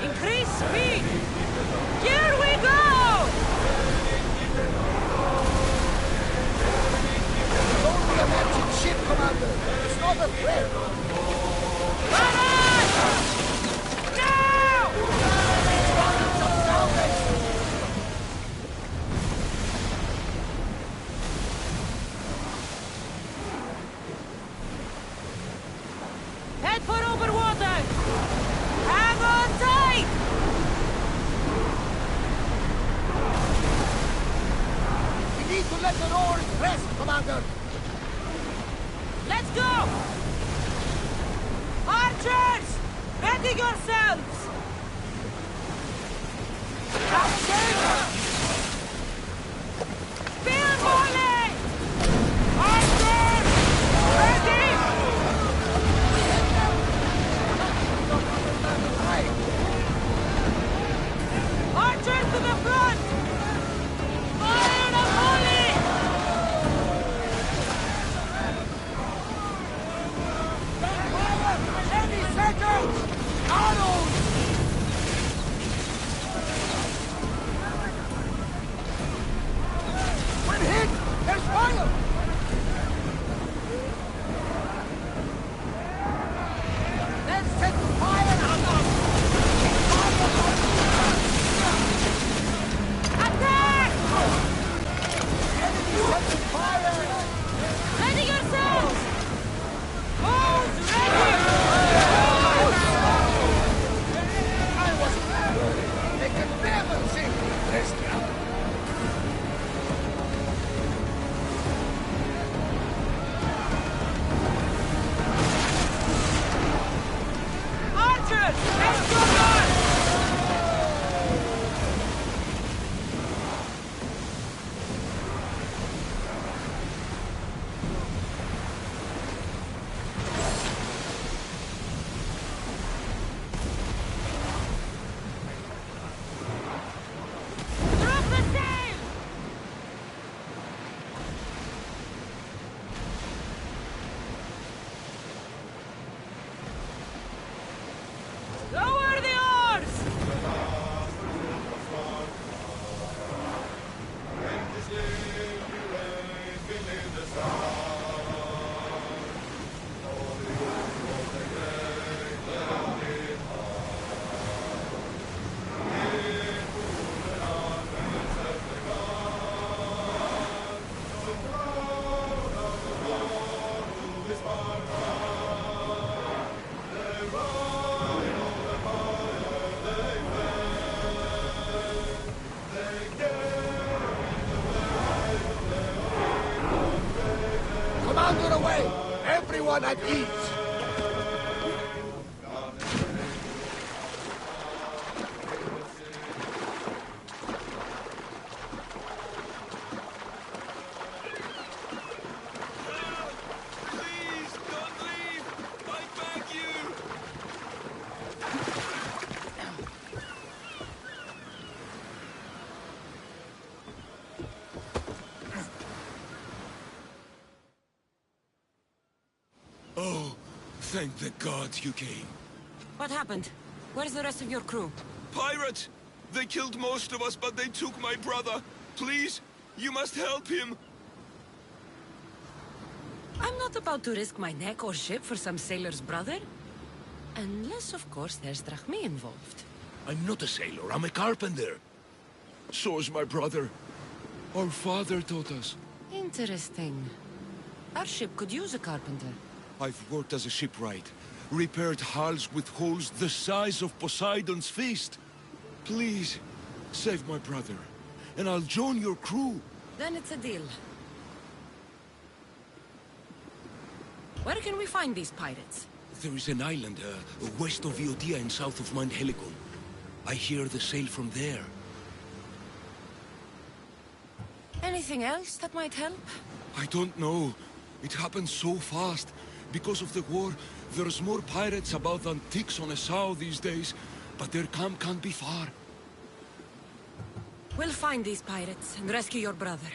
Increase speed! Here we go! Don't be a magic ship, Commander. It's not a threat. Run on! Now! Some salvation. Head for over water! Hang on tight! We need to let the oars rest, Commander. Let's go! Archers! Ready yourselves! Spear volley! Archers! Ready! Archers to the front! Fire the volley! Any second! Arrows! When hit, there's fire! Let's set fire on them! Attack! Enemy setting fire! Ready yourselves! Bows ready! I was... They can never sink this trap! Archers! Extra guard! Drop the sail! Lower the oars! Commander away! Everyone at ease! Please, don't leave! I beg you! Oh, thank the gods you came. What happened? Where's the rest of your crew? Pirates! They killed most of us, but they took my brother. Please, you must help him. I'm not about to risk my neck or ship for some sailor's brother. Unless, of course, there's Drachmi involved. I'm not a sailor, I'm a carpenter. So is my brother. Our father taught us. Interesting. Our ship could use a carpenter. I've worked as a shipwright, repaired hulls with holes the size of Poseidon's fist. Please, save my brother, and I'll join your crew. Then it's a deal. Where can we find these pirates? There is an island west of Iotia and south of Mount Helicon. I hear the sail from there. Anything else that might help? I don't know. It happened so fast. Because of the war, there's more pirates about than ticks on a sow these days, but their camp can't be far. We'll find these pirates and rescue your brother.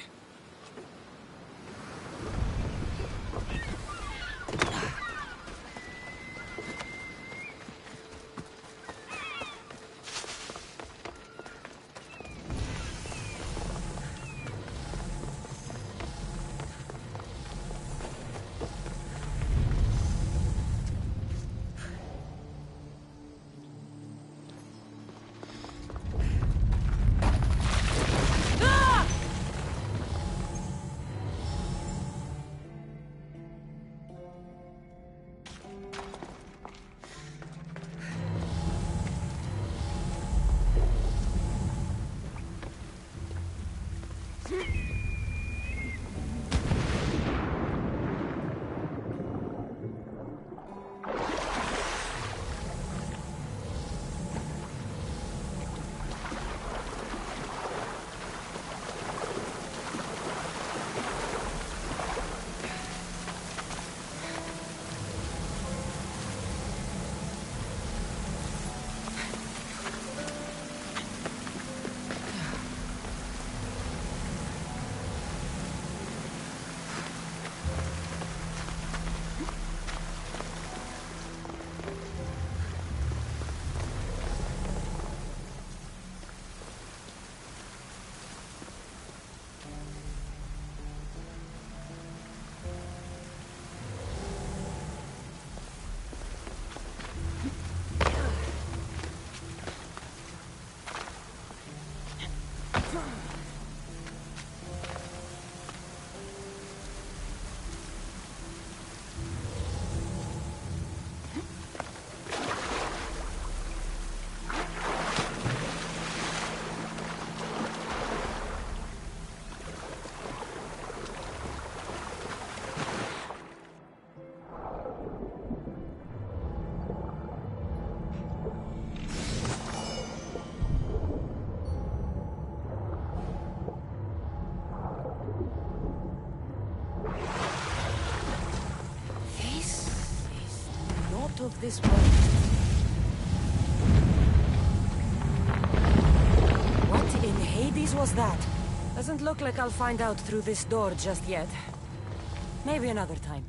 Of this world. What in Hades was that? Doesn't look like I'll find out through this door just yet. Maybe another time.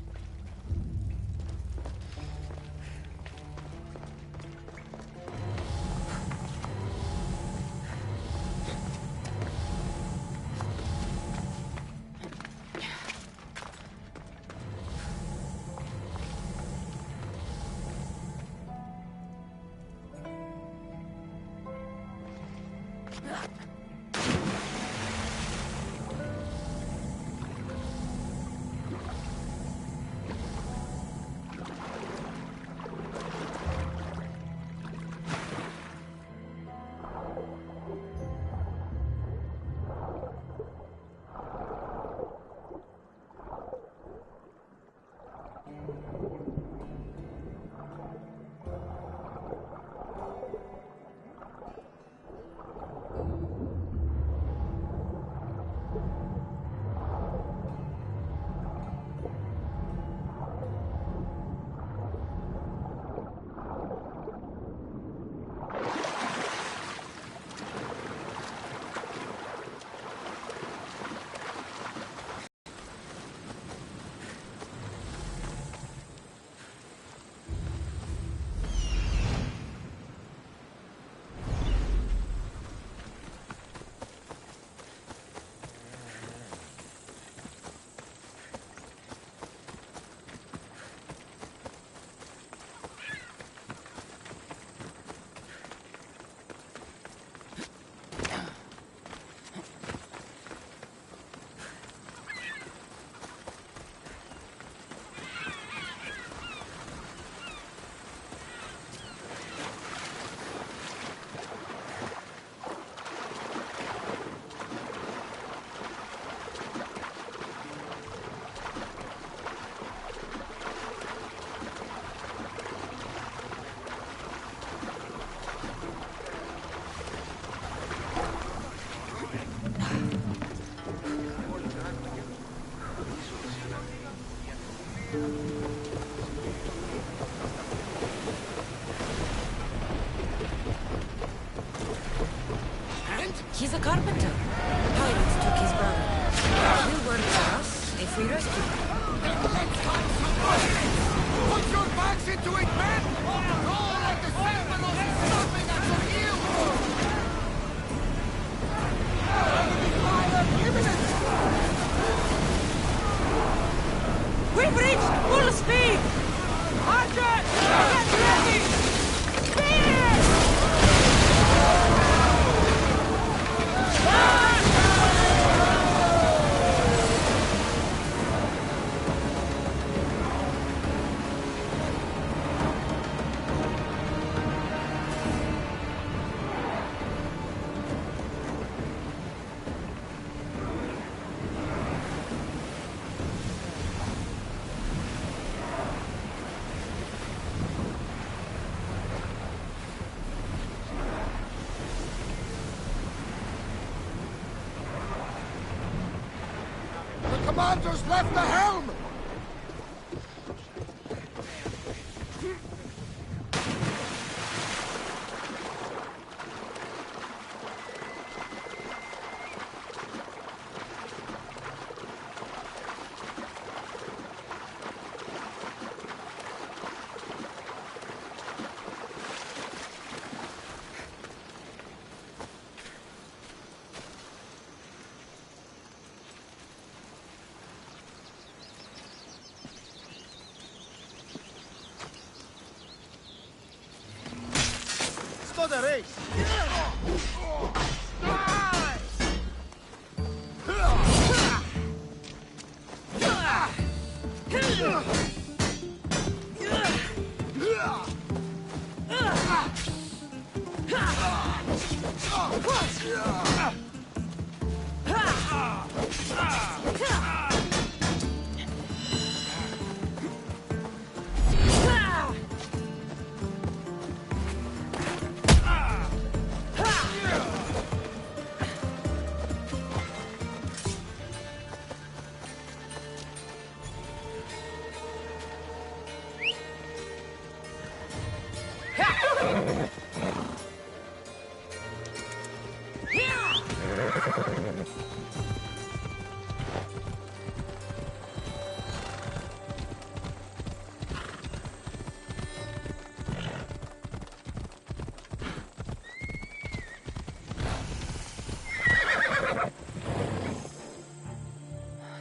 He's a carpenter. Pirates took his brother. He'll work for us if we rescue him. Put your backs into it, men! Roll like the Seminoles is stopping at your heels! Fire imminent! We've reached full speed! Archer! Get ready! Speed! Commander's left the helm! The race.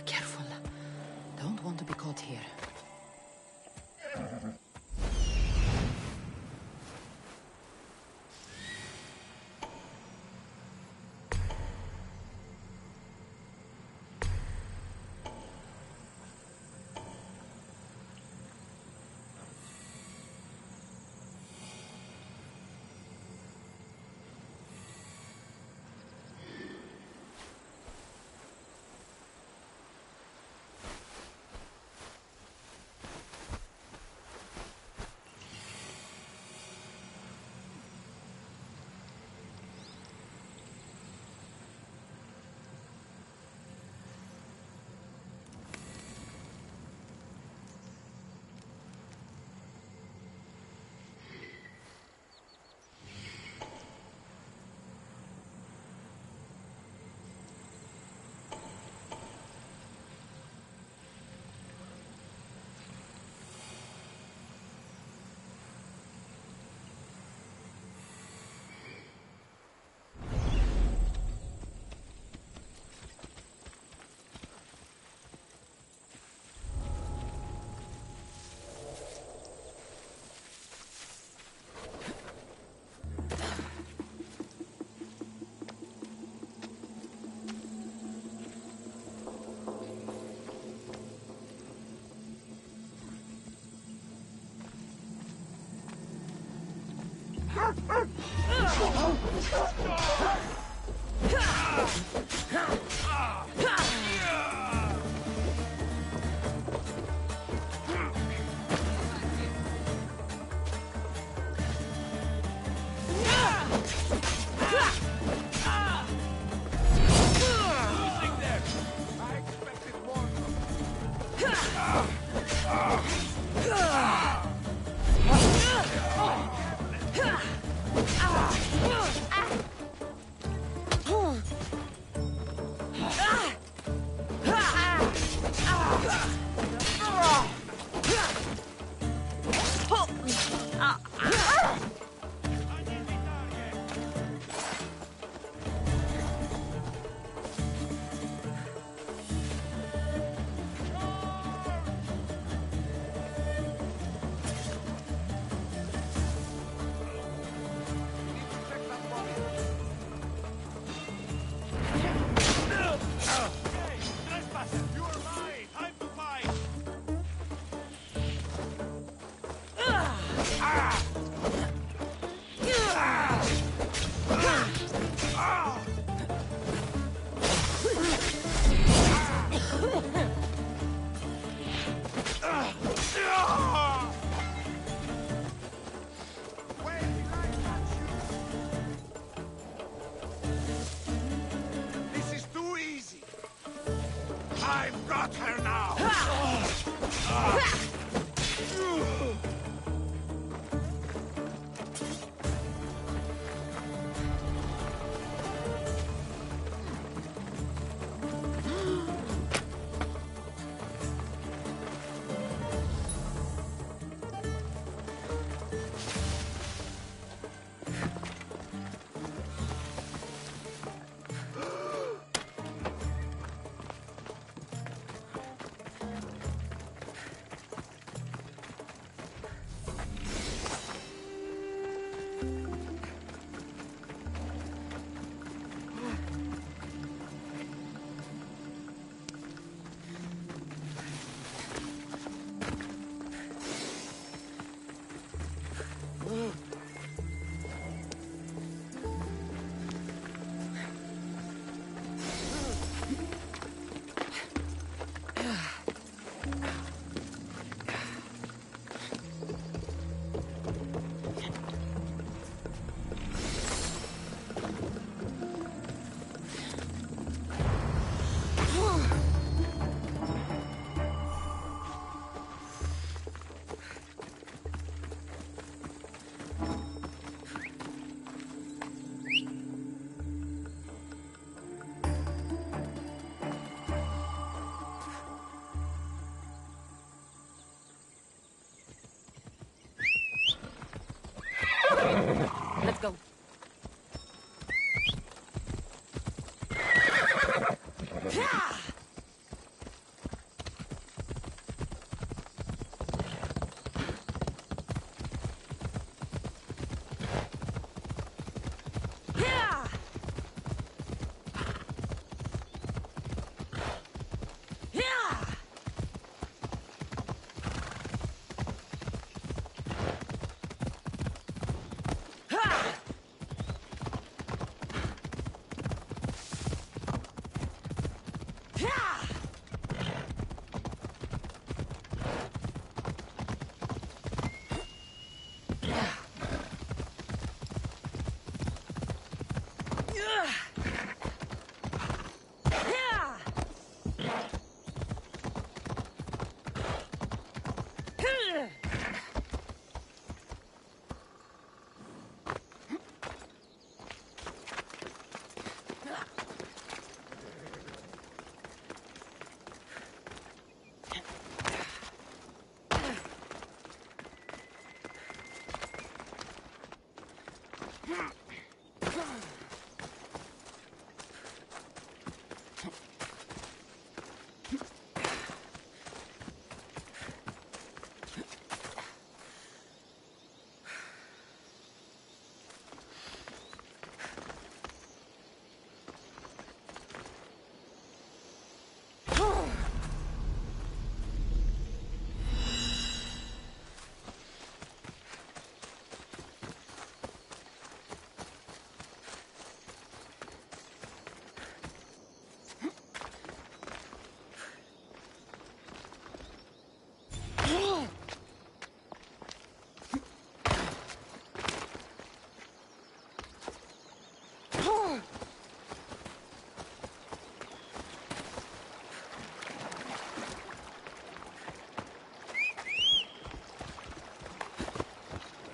Careful. Don't want to be caught here. I've got her now! Let's go.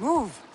Move!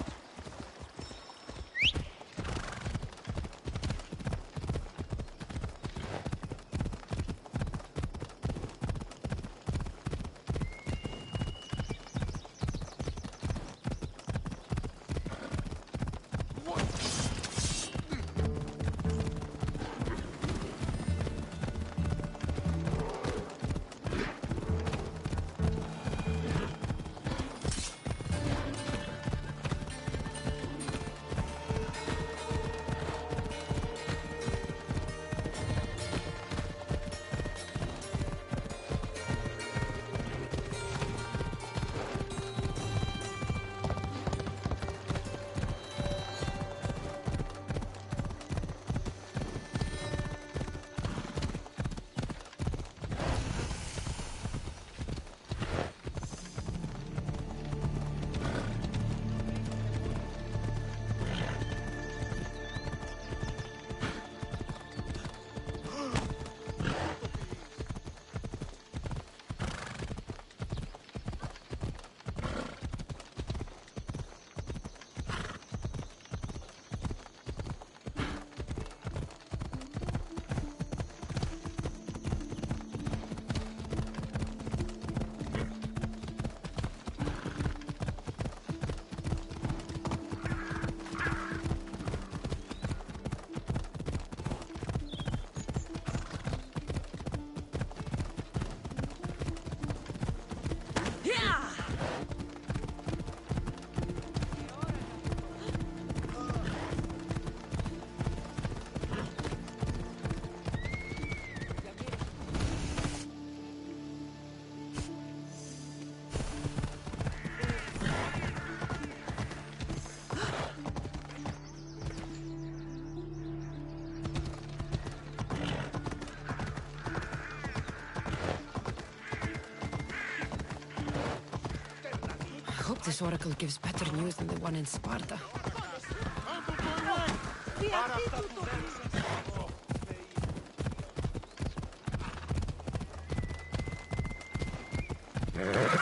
this oracle gives better news than the one in Sparta.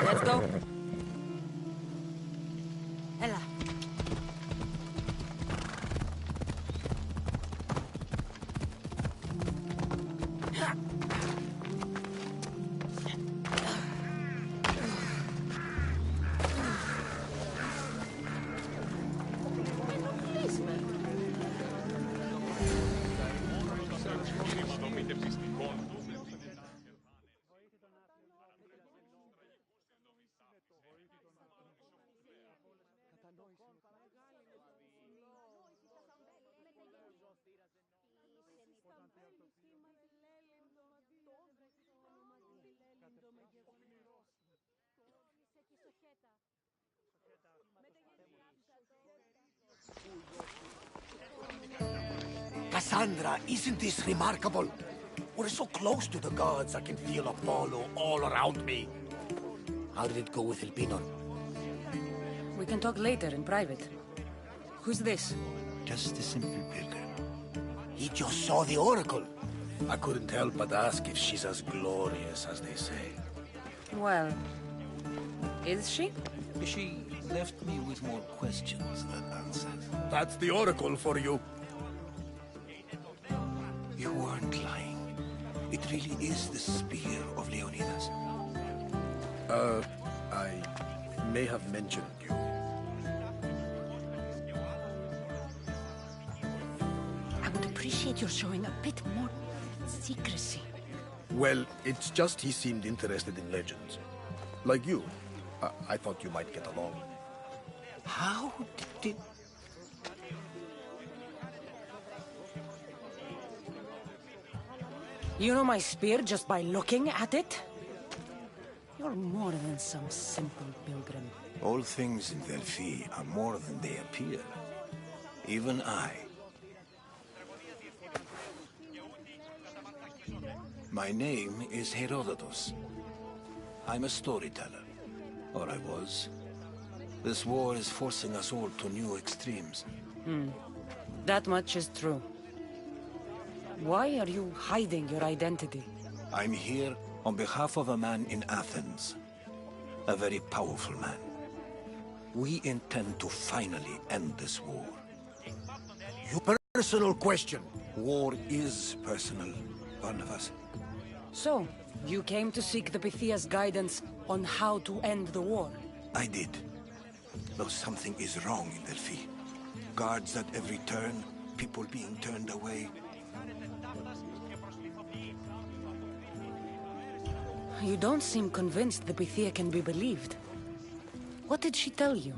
Let's go. Ella. Cassandra, isn't this remarkable? We're so close to the gods, I can feel Apollo all around me. How did it go with Elpinor? We can talk later in private. Who's this? Just a simple pilgrim. He just saw the oracle. I couldn't help but ask if she's as glorious as they say. Well, is she? She left me with more questions than answers. That's the oracle for you. You weren't lying. It really is the spear of Leonidas. I may have mentioned you. I would appreciate your showing a bit more secrecy. Well, it's just he seemed interested in legends. Like you. I thought you might get along. How did... You know my spear just by looking at it? You're more than some simple pilgrim. All things in Delphi are more than they appear. Even I. My name is Herodotus. I'm a storyteller. Or I was. This war is forcing us all to new extremes. That much is true. Why are you hiding your identity? I'm here on behalf of a man in Athens. A very powerful man. We intend to finally end this war. Your personal question. War is personal, Barnabas. So, you came to seek the Pythia's guidance on how to end the war? I did. Though something is wrong in Delphi. Guards at every turn, people being turned away. You don't seem convinced the Pythia can be believed. What did she tell you?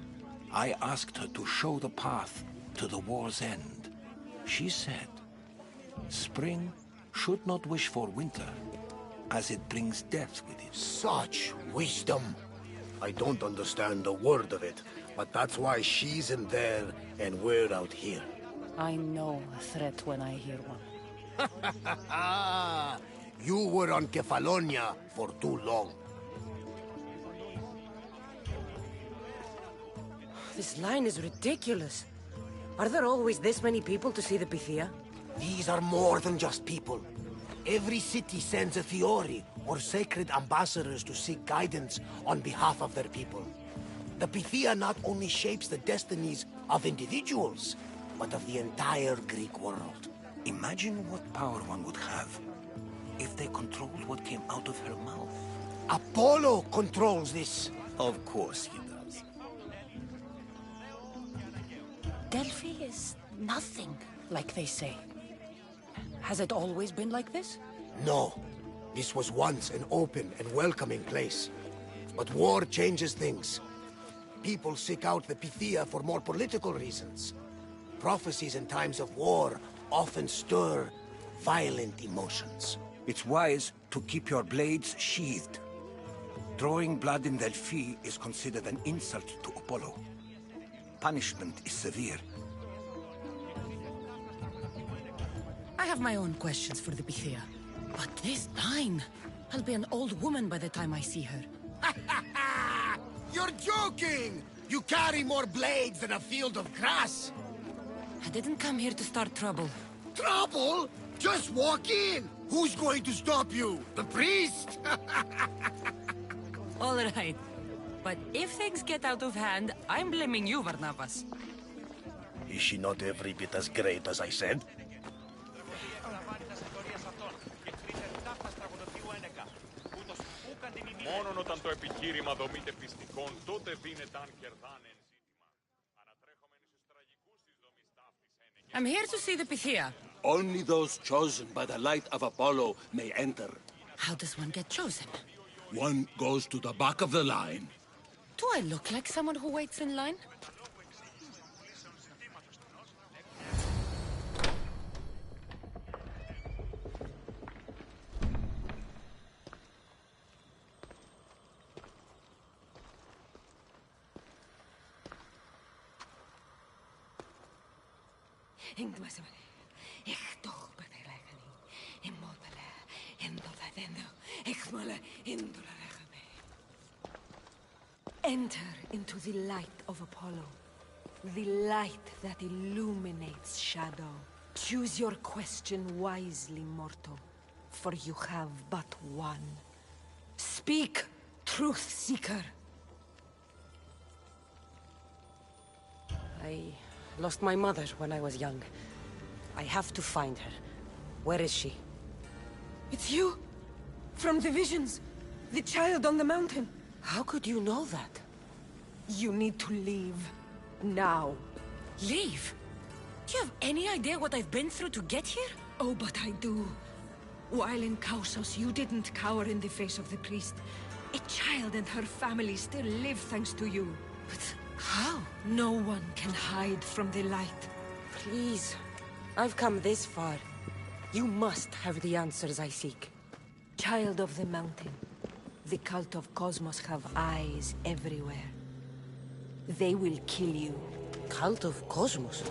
I asked her to show the path to the war's end. She said, spring should not wish for winter, as it brings death with it. Such wisdom. I don't understand a word of it, but that's why she's in there and we're out here. I know a threat when I hear one. You were on Kefalonia for too long. This line is ridiculous. Are there always this many people to see the Pythia? These are more than just people. Every city sends a Fiori or sacred ambassadors to seek guidance on behalf of their people. The Pythia not only shapes the destinies of individuals, but of the entire Greek world. Imagine what power one would have if they controlled what came out of her mouth. Apollo controls this. Of course he does. Delphi is nothing, like they say. Has it always been like this? No. This was once an open and welcoming place. But war changes things. People seek out the Pythia for more political reasons. Prophecies in times of war often stir violent emotions. It's wise to keep your blades sheathed. Drawing blood in Delphi is considered an insult to Apollo. Punishment is severe. I have my own questions for the Pythia. But this line... I'll be an old woman by the time I see her. You're joking! You carry more blades than a field of grass! I didn't come here to start trouble. Trouble? Just walk in! Who's going to stop you? The priest? All right. But if things get out of hand, I'm blaming you, Barnabas. Is she not every bit as great as I said? Μόνον όταν το επιχείρημα δομείται πιστικών, τότε δίνεται κερδάνε ζήτημα. Ανατρέχομεν στους τραγικούς της δομής ταύτης I'm here to see the Pythia. Only those chosen by the light of Apollo may enter. How does one get chosen? One goes to the back of the line. Do I look like someone who waits in line? Enter into the light of Apollo, the light that illuminates shadow. Choose your question wisely, mortal, for you have but one. Speak, truth seeker. I lost my mother when I was young. I have to find her. Where is she? It's you! From the visions! The child on the mountain! How could you know that? You need to leave. Now. Leave? Do you have any idea what I've been through to get here? Oh, but I do. While in Kausos, you didn't cower in the face of the priest. A child and her family still live thanks to you. But how? No one can hide from the light. Please. I've come this far. You must have the answers I seek. Child of the mountain. The cult of Cosmos have eyes everywhere. They will kill you. Cult of Cosmos?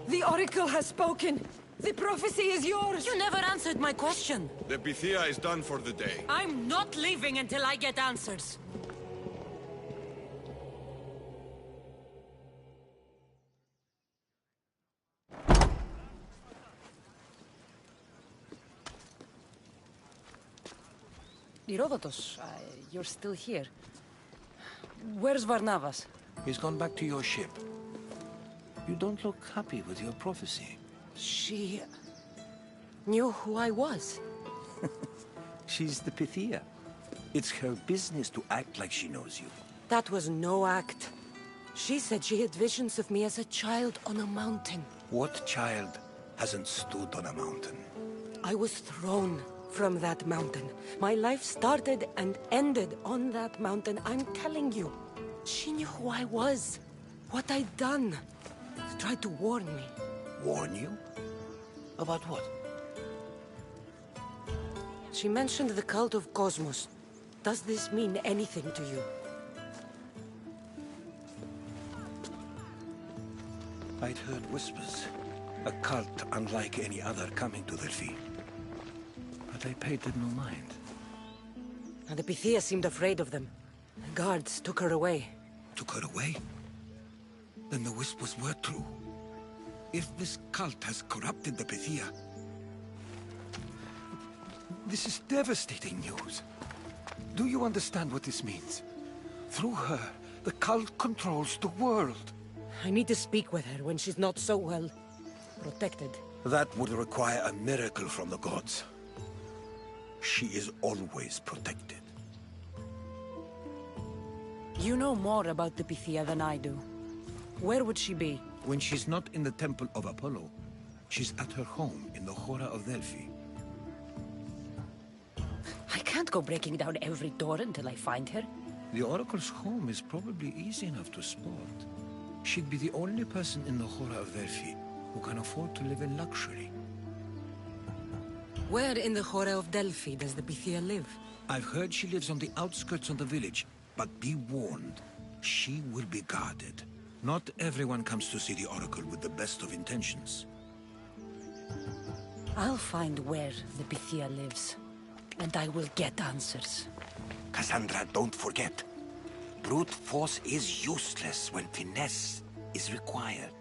The Oracle has spoken! The prophecy is yours! You never answered my question! The Pythia is done for the day. I'm not leaving until I get answers! Herodotus, you're still here. Where's Barnabas? He's gone back to your ship. You don't look happy with your prophecy. She knew who I was. She's the Pythia. It's her business to act like she knows you. That was no act. She said she had visions of me as a child on a mountain. What child hasn't stood on a mountain? I was thrown from that mountain. My life started and ended on that mountain, I'm telling you. She knew who I was, what I'd done. She tried to warn me. Warn you? About what? She mentioned the cult of Cosmos. Does this mean anything to you? I'd heard whispers. A cult unlike any other coming to Delphi. But I paid them no mind. And the Pythia seemed afraid of them. The guards took her away. Took her away? Then the whispers were true. If this cult has corrupted the Pythia... This is devastating news. Do you understand what this means? Through her, the cult controls the world. I need to speak with her when she's not so well protected. That would require a miracle from the gods. She is always protected. You know more about the Pythia than I do. Where would she be? When she's not in the temple of Apollo, she's at her home in the Hora of Delphi. I can't go breaking down every door until I find her. The Oracle's home is probably easy enough to spot. She'd be the only person in the Hora of Delphi who can afford to live in luxury. Where in the Hora of Delphi does the Pythia live? I've heard she lives on the outskirts of the village, but be warned, she will be guarded. Not everyone comes to see the Oracle with the best of intentions. I'll find where the Pythia lives, and I will get answers. Cassandra, don't forget. Brute force is useless when finesse is required.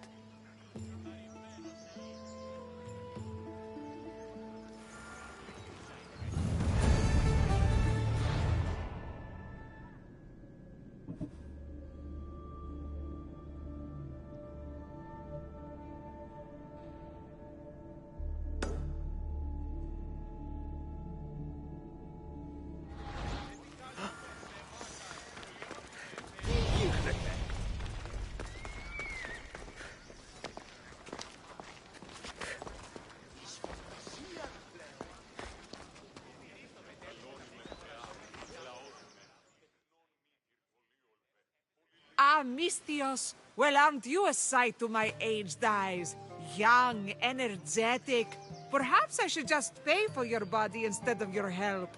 Ah, Mistios! Well, aren't you a sight to my aged eyes? Young, energetic. Perhaps I should just pay for your body instead of your help.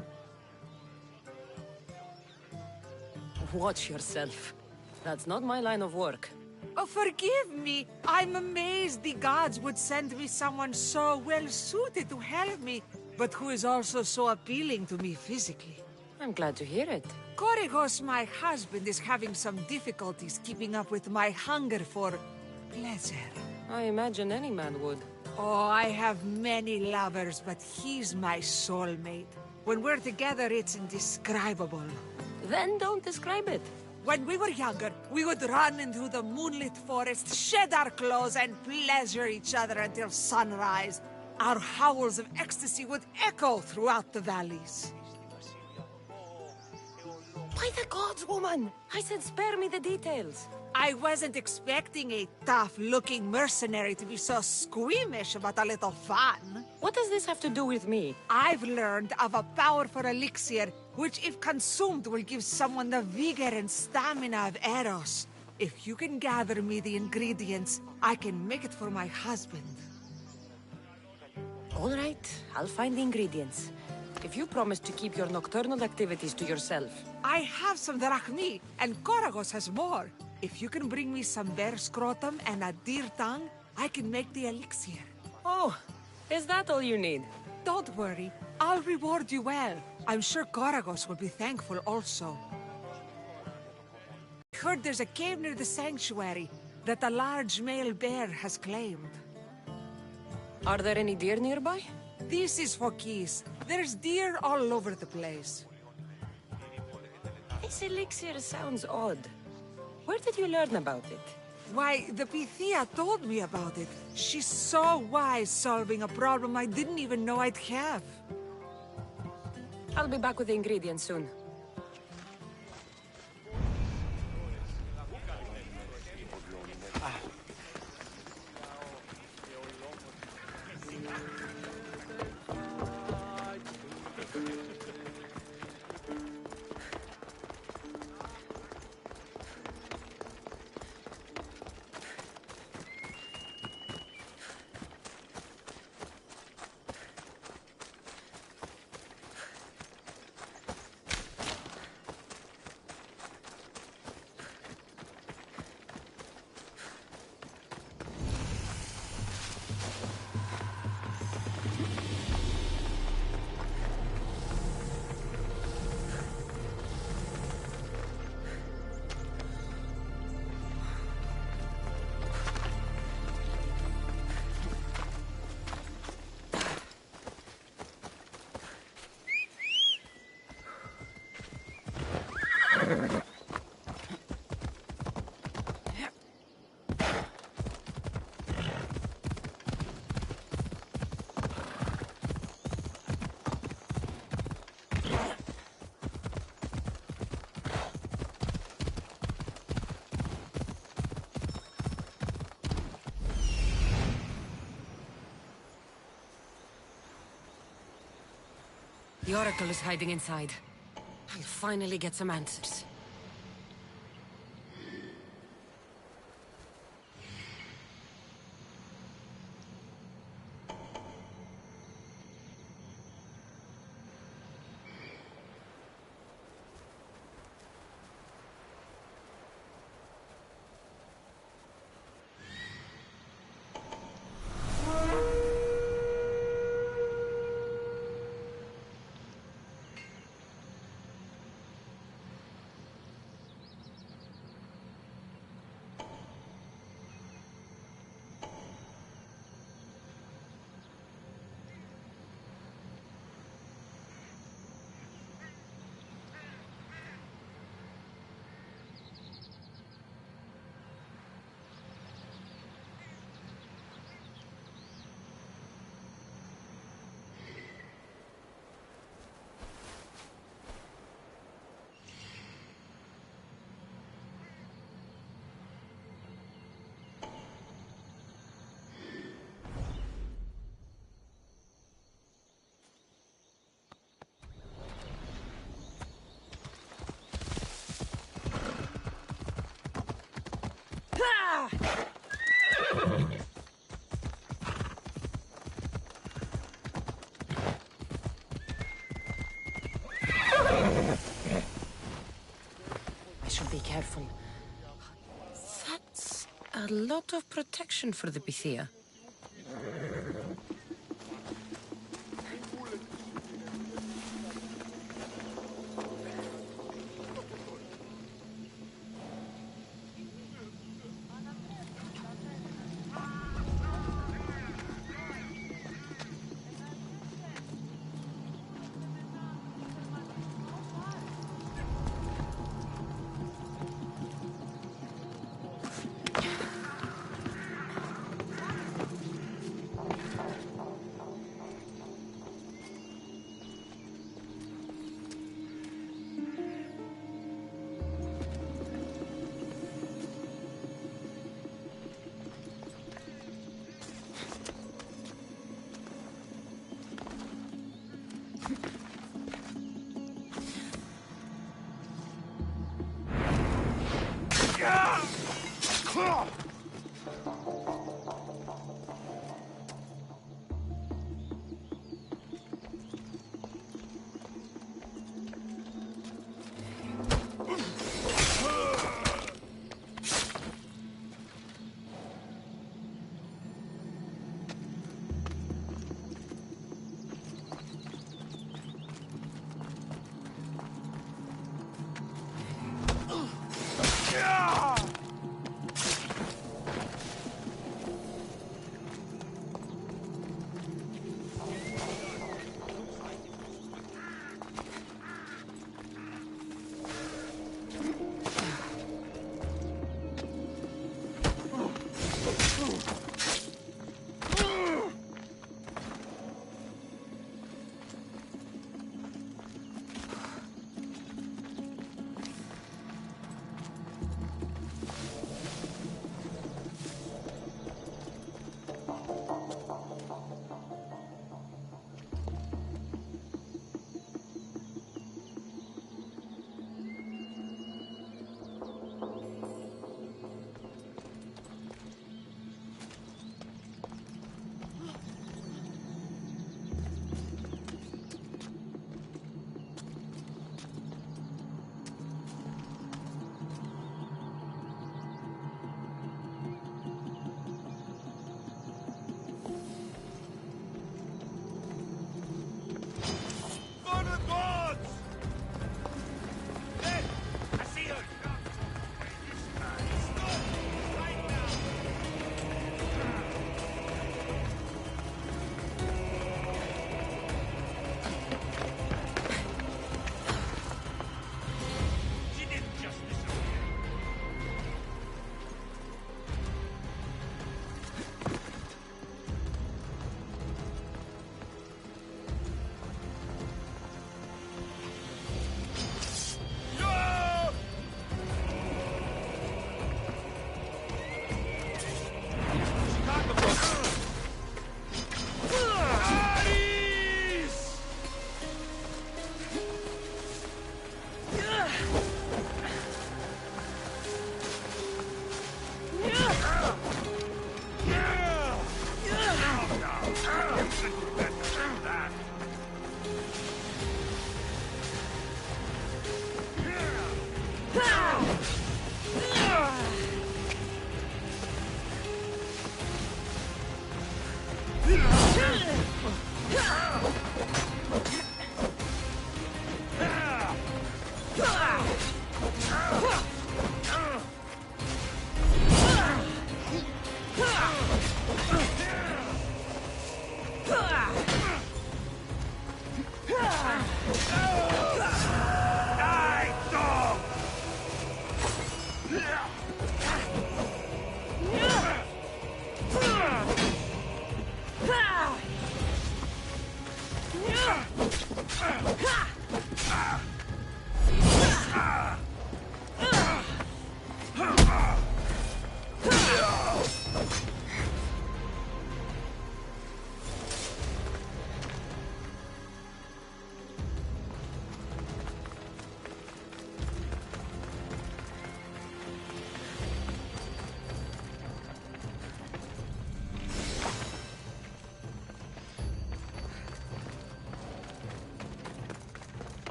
Watch yourself. That's not my line of work. Oh, forgive me. I'm amazed the gods would send me someone so well-suited to help me, but who is also so appealing to me physically. I'm glad to hear it. Korygos, my husband, is having some difficulties keeping up with my hunger for pleasure. I imagine any man would. Oh, I have many lovers, but he's my soulmate. When we're together, it's indescribable. Then don't describe it. When we were younger, we would run into the moonlit forest, shed our clothes, and pleasure each other until sunrise. Our howls of ecstasy would echo throughout the valleys. By the gods, woman! I said spare me the details. I wasn't expecting a tough-looking mercenary to be so squeamish about a little fun. What does this have to do with me? I've learned of a powerful elixir, which if consumed will give someone the vigor and stamina of Eros. If you can gather me the ingredients, I can make it for my husband. All right, I'll find the ingredients. If you promise to keep your nocturnal activities to yourself. I have some drachmi, and Korygos has more. If you can bring me some bear scrotum and a deer tongue, I can make the elixir. Oh, is that all you need? Don't worry, I'll reward you well. I'm sure Korygos will be thankful also. I heard there's a cave near the sanctuary that a large male bear has claimed. Are there any deer nearby? This is for keys. There's deer all over the place. This elixir sounds odd. Where did you learn about it? Why, the Pythia told me about it. She's so wise solving a problem I didn't even know I'd have. I'll be back with the ingredients soon. The Oracle is hiding inside. I'll finally get some answers. I should be careful. That's a lot of protection for the Pythia.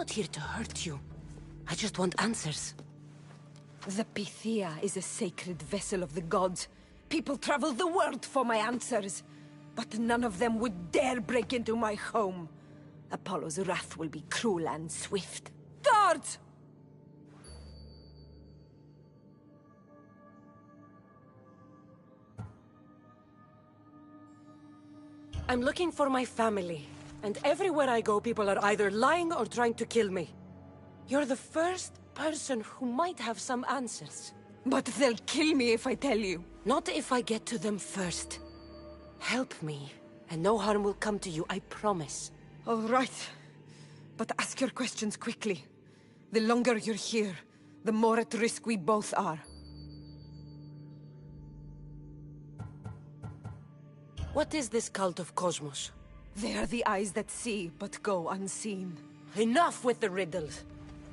not here to hurt you. I just want answers. The Pythia is a sacred vessel of the gods. People travel the world for my answers. But none of them would dare break into my home. Apollo's wrath will be cruel and swift. Guards! I'm looking for my family. And everywhere I go, people are either lying or trying to kill me. You're the first person who might have some answers. But they'll kill me if I tell you. Not if I get to them first. Help me, and no harm will come to you, I promise. All right. But ask your questions quickly. The longer you're here, the more at risk we both are. What is this cult of Cosmos? They are the eyes that see, but go unseen. Enough with the riddles.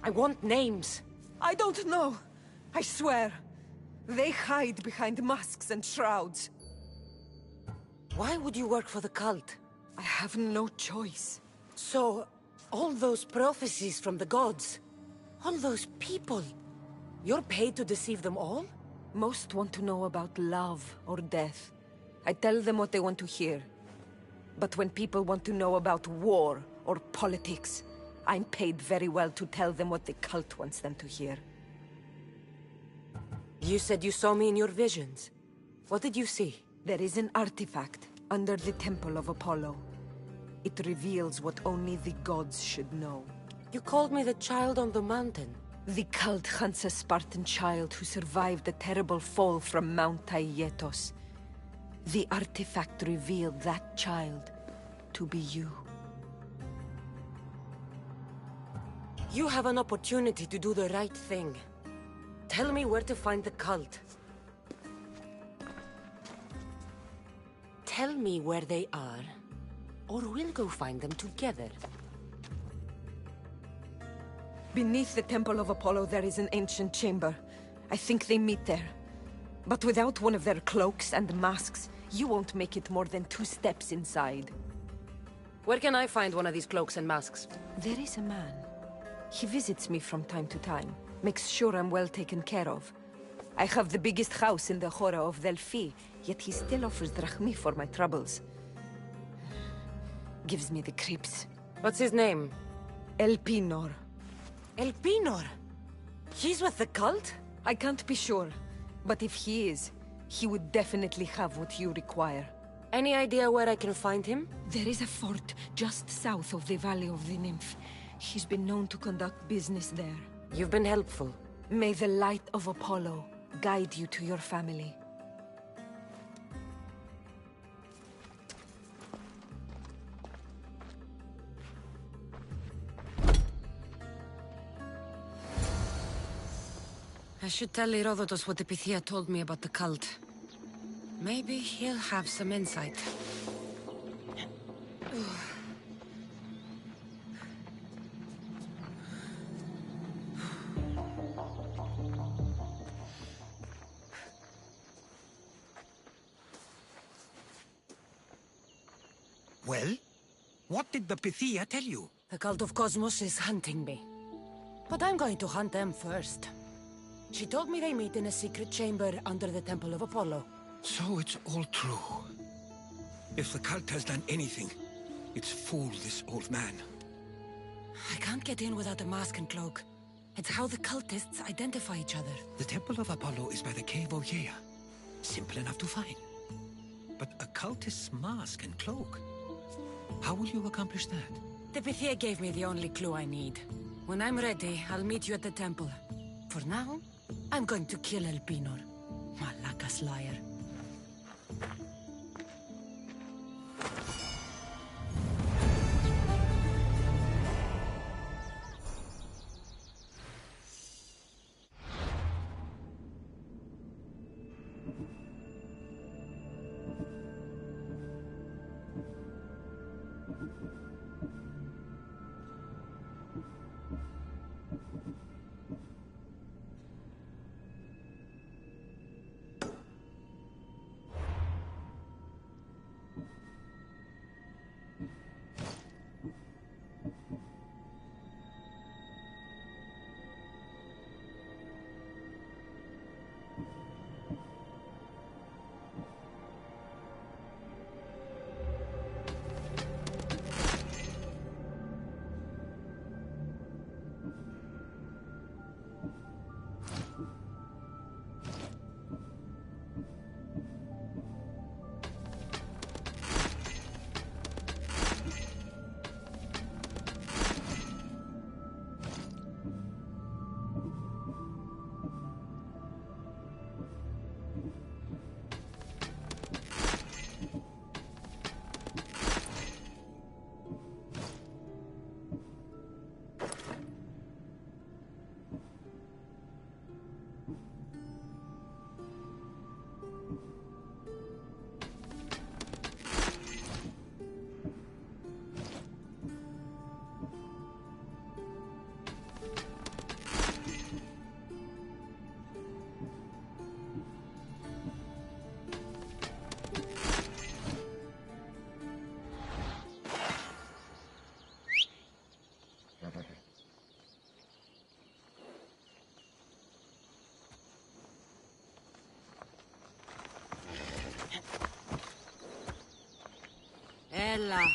I want names. I don't know. I swear. They hide behind masks and shrouds. Why would you work for the cult? I have no choice. So, all those prophecies from the gods, all those people, you're paid to deceive them all? Most want to know about love or death. I tell them what they want to hear. But when people want to know about war or politics, I'm paid very well to tell them what the cult wants them to hear. You said you saw me in your visions. What did you see? There is an artifact under the Temple of Apollo. It reveals what only the gods should know. You called me the child on the mountain. The cult hunts a Spartan child who survived a terrible fall from Mount Aietos. The artifact revealed that child to be you. You have an opportunity to do the right thing. Tell me where to find the cult. Tell me where they are, or we'll go find them together. Beneath the Temple of Apollo there is an ancient chamber. I think they meet there. But without one of their cloaks and masks, you won't make it more than 2 steps inside. Where can I find one of these cloaks and masks? There is a man. He visits me from time to time. Makes sure I'm well taken care of. I have the biggest house in the Hora of Delphi, yet he still offers drachmi for my troubles. Gives me the creeps. What's his name? Elpinor. Elpinor? He's with the cult? I can't be sure. But if he is, he would definitely have what you require. Any idea where I can find him? There is a fort just south of the Valley of the Nymph. He's been known to conduct business there. You've been helpful. May the light of Apollo guide you to your family. I should tell Herodotus what the Pythia told me about the cult. Maybe he'll have some insight. Well? What did the Pythia tell you? The cult of Cosmos is hunting me. But I'm going to hunt them first. She told me they meet in a secret chamber under the Temple of Apollo. So it's all true. If the cult has done anything, it's fooled this old man. I can't get in without a mask and cloak. It's how the cultists identify each other. The Temple of Apollo is by the Cave of Yea. Simple enough to find. But a cultist's mask and cloak? How will you accomplish that? The Pythia gave me the only clue I need. When I'm ready, I'll meet you at the temple. For now, I'm going to kill Elpinor. Malakas liar. Bella.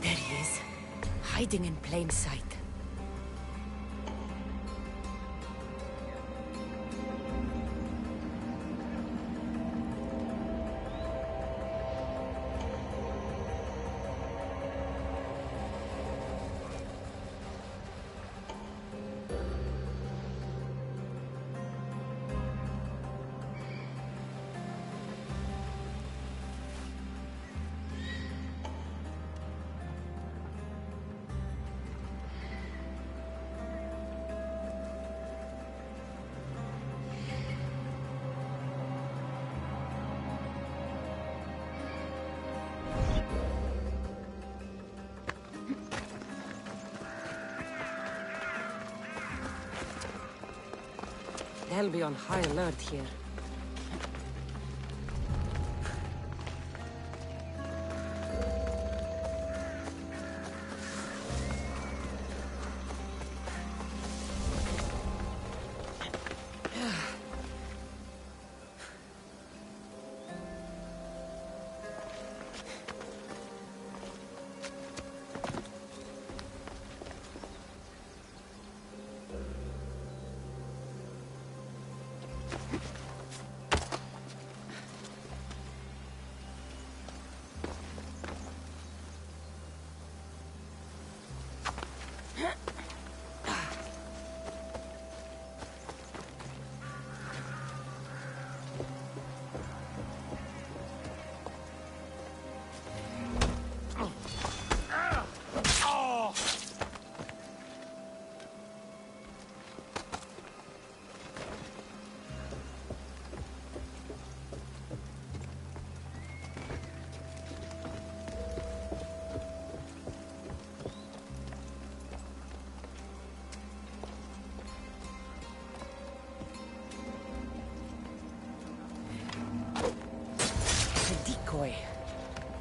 There he is, hiding in plain sight. They'll be on high alert here.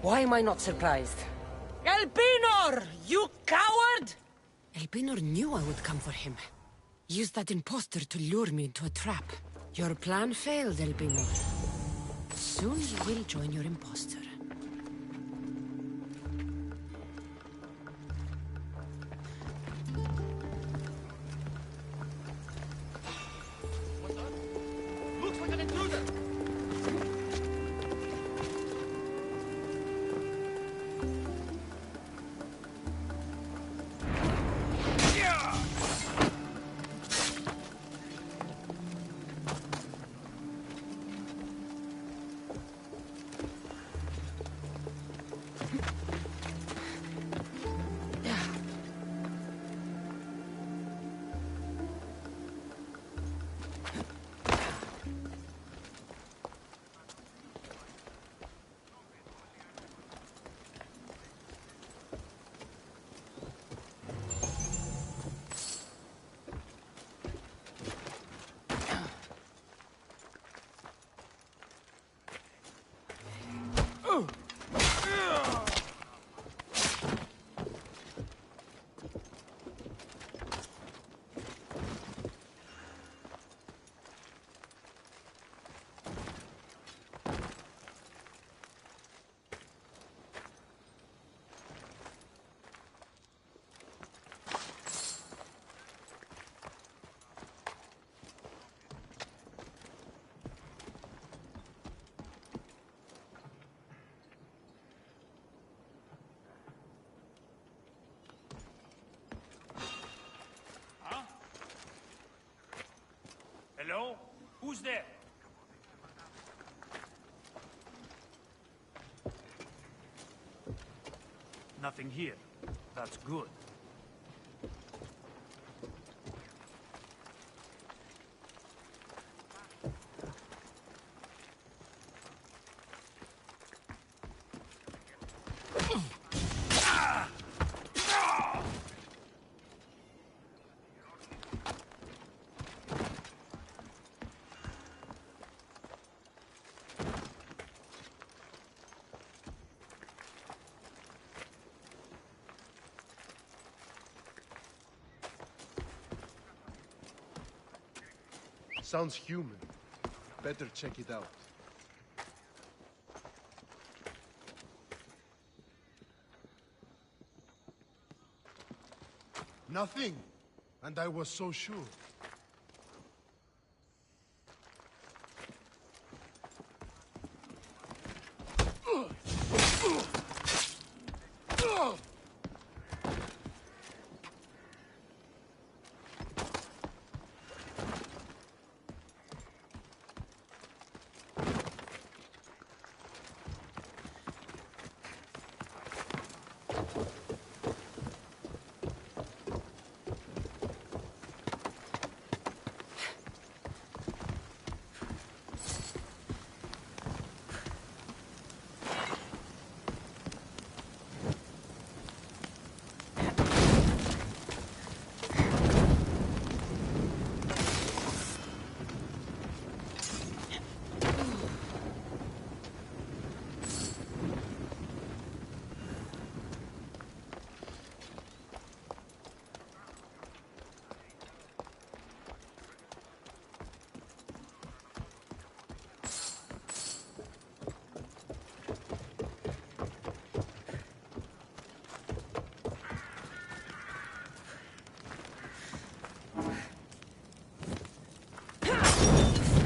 Why am I not surprised? Elpinor! You coward! Elpinor knew I would come for him. Used that imposter to lure me into a trap. Your plan failed, Elpinor. Soon you will join your imposter. Looks like an intruder! Who's there? Nothing here. That's good. Sounds human. Better check it out. Nothing. And I was so sure.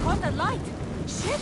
Caught the light! Shit!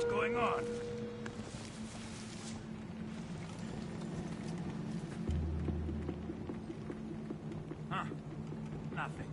What's going on? Huh. Nothing.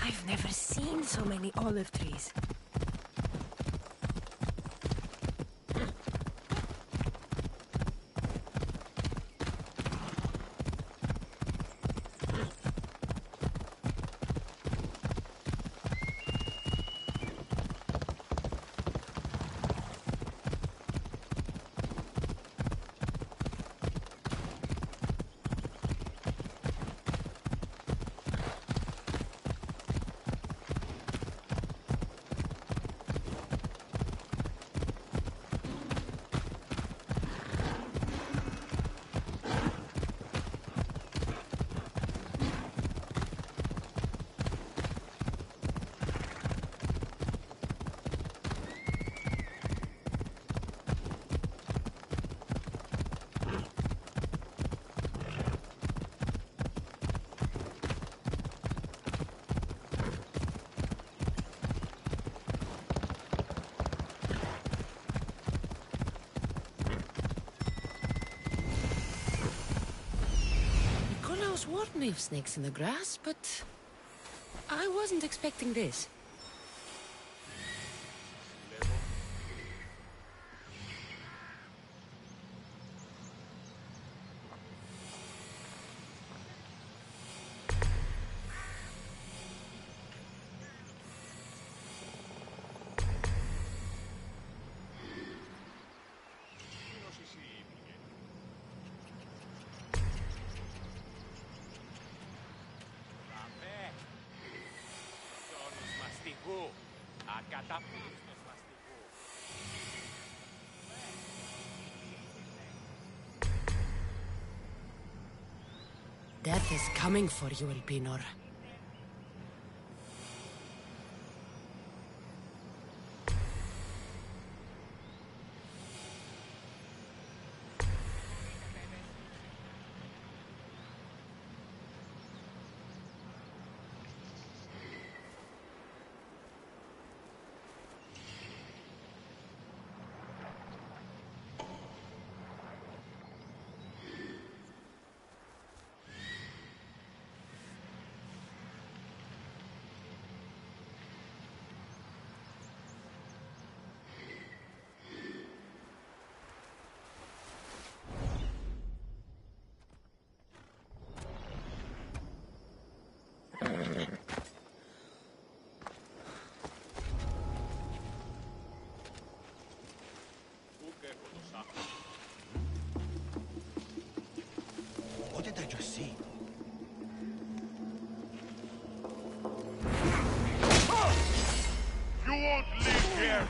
I've never seen so many olive trees. Warned me of snakes in the grass, but I wasn't expecting this. Death is coming for you, Elpinor. What did I just see? You won't live here!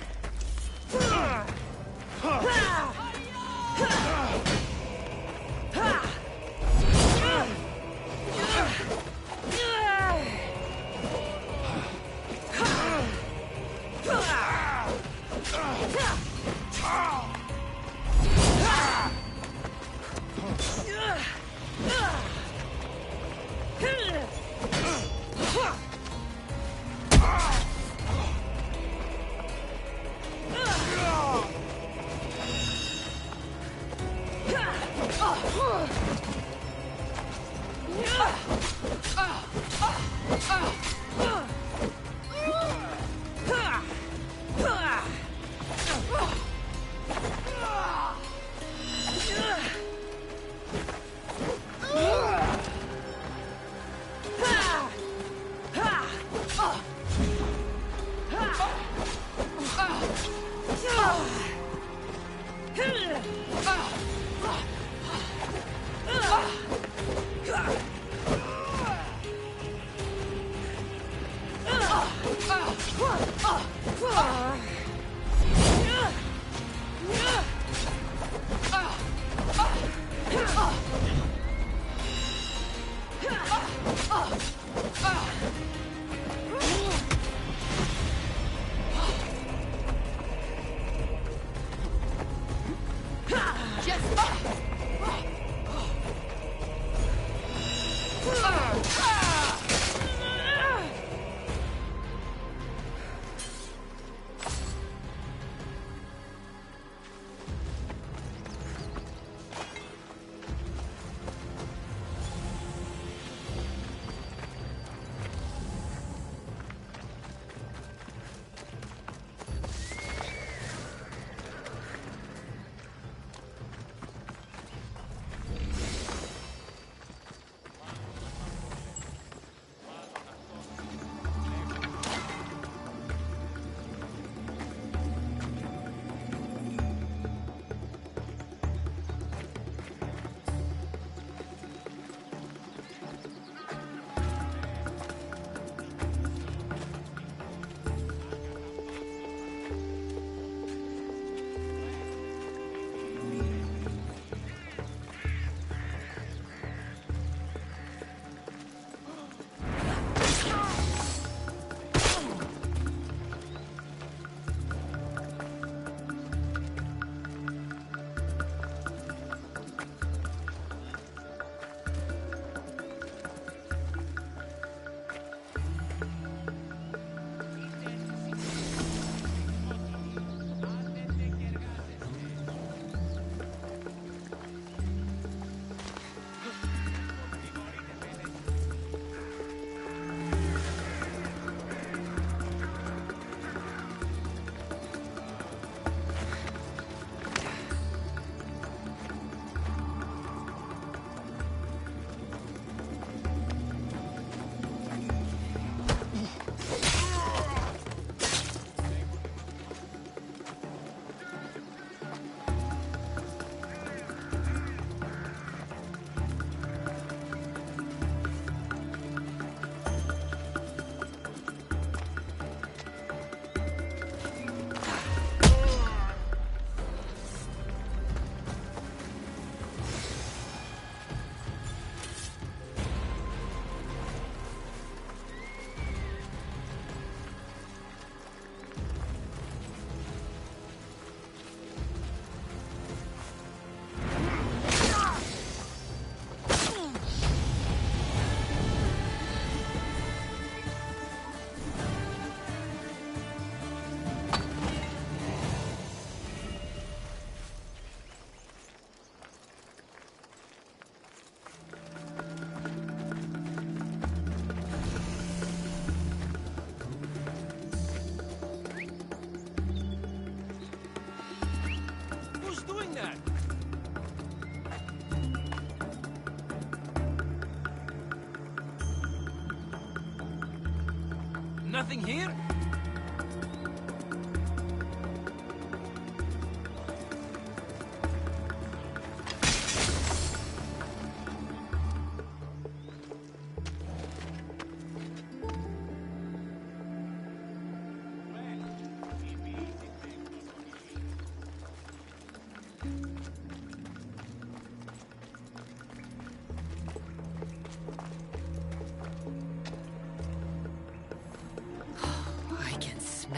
Nothing here?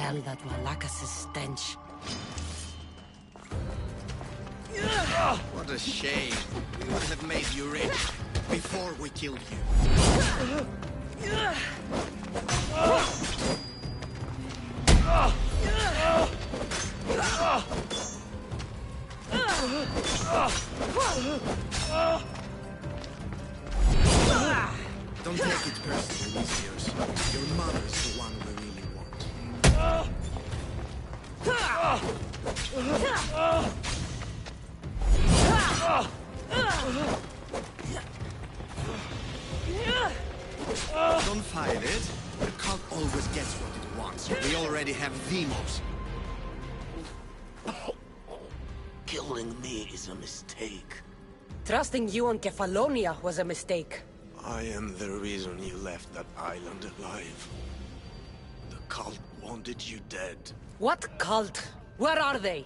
smell that Malakas's stench. What a shame. We would have made you rich before we killed you. Don't take it personally, Lucius. Your mother's the one we really want. Don't fight it. The cult always gets what it wants. We already have Demos. Killing me is a mistake. Trusting you on Kefalonia was a mistake. I am the reason you left that island alive. The cult wanted you dead. What cult? Where are they?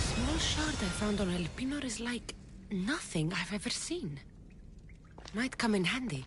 Small shard I found on El Pinor is like nothing I've ever seen. Might come in handy.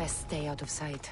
Best stay out of sight.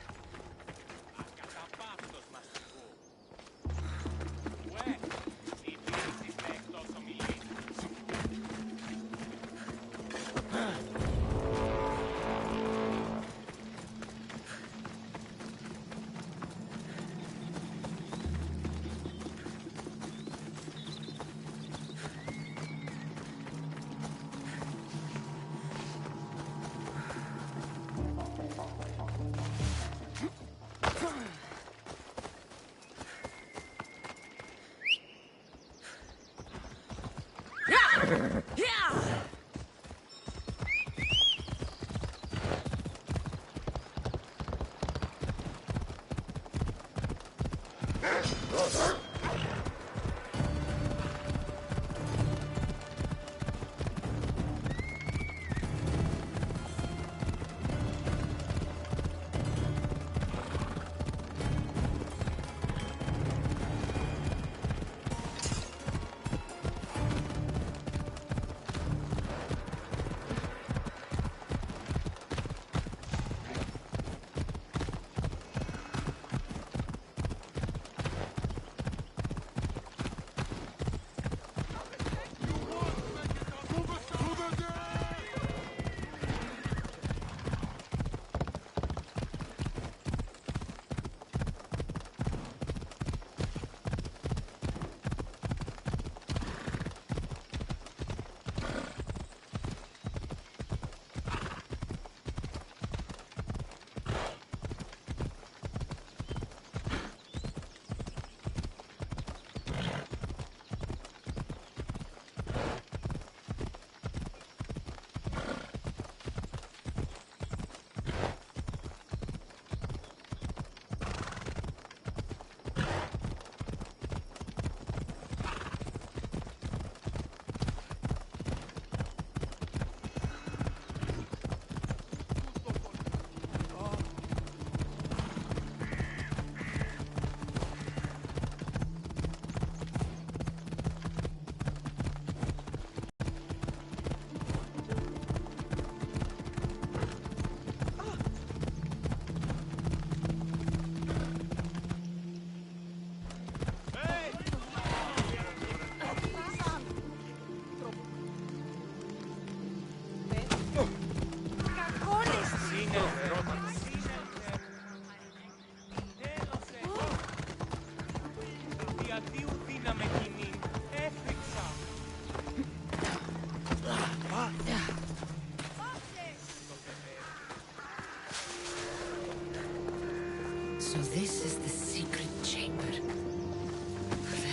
So this is the secret chamber.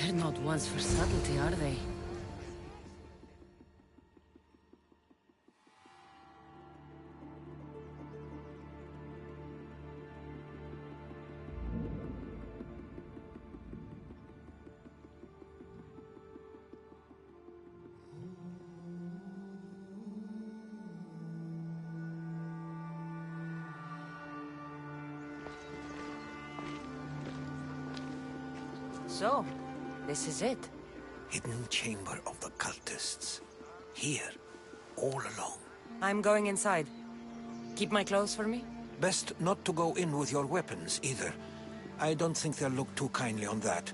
They're not ones for subtlety, are they? So, this is it. Hidden chamber of the cultists. Here, all alone. I'm going inside. Keep my clothes for me? Best not to go in with your weapons, either. I don't think they'll look too kindly on that.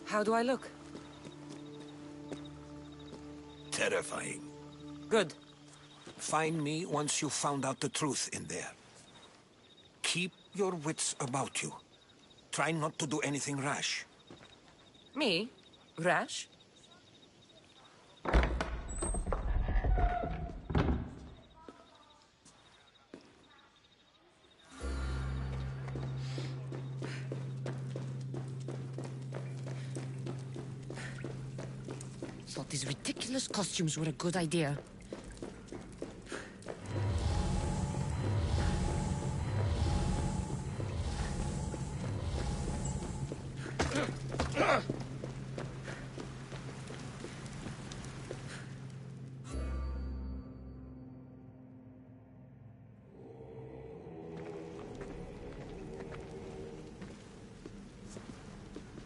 How do I look? Terrifying. Good. Find me once you've found out the truth in there. Keep your wits about you. Try not to do anything rash. Me? Rash? Thought these ridiculous costumes were a good idea.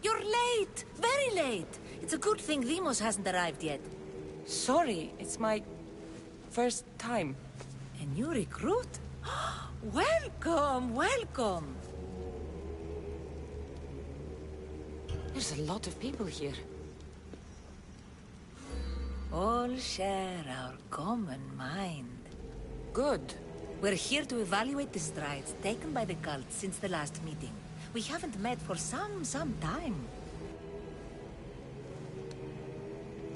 You're late! Very late! It's a good thing Demos hasn't arrived yet. Sorry, it's my First time. A new recruit? Welcome, welcome. There's a lot of people here. All share our common mind. Good. We're here to evaluate the strides taken by the cult since the last meeting. We haven't met for some time.